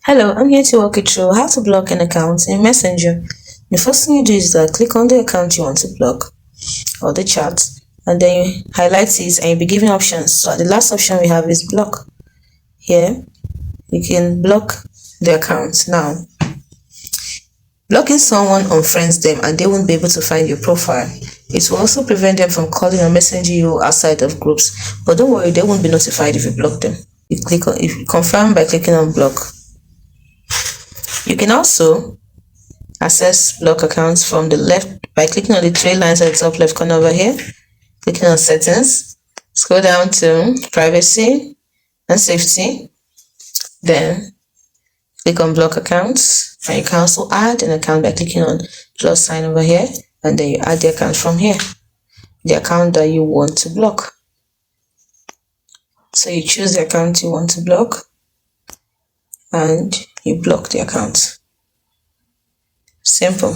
Hello, I'm here to walk you through how to block an account in Messenger. The first thing you do is that click on the account you want to block or the chat, and then you highlight it and you'll be given options. So the last option we have is block. Here, you can block the account. Now, blocking someone unfriends them and they won't be able to find your profile. It will also prevent them from calling or messaging you outside of groups. But don't worry, they won't be notified if you block them. You confirm by clicking on block. You can also access block accounts from the left by clicking on the three lines at the top left corner over here, clicking on settings, scroll down to privacy and safety, then click on block accounts, and you can also add an account by clicking on plus sign over here, and then you add the account from here, the account that you want to block. So you choose the account you want to block and you block the account. Simple.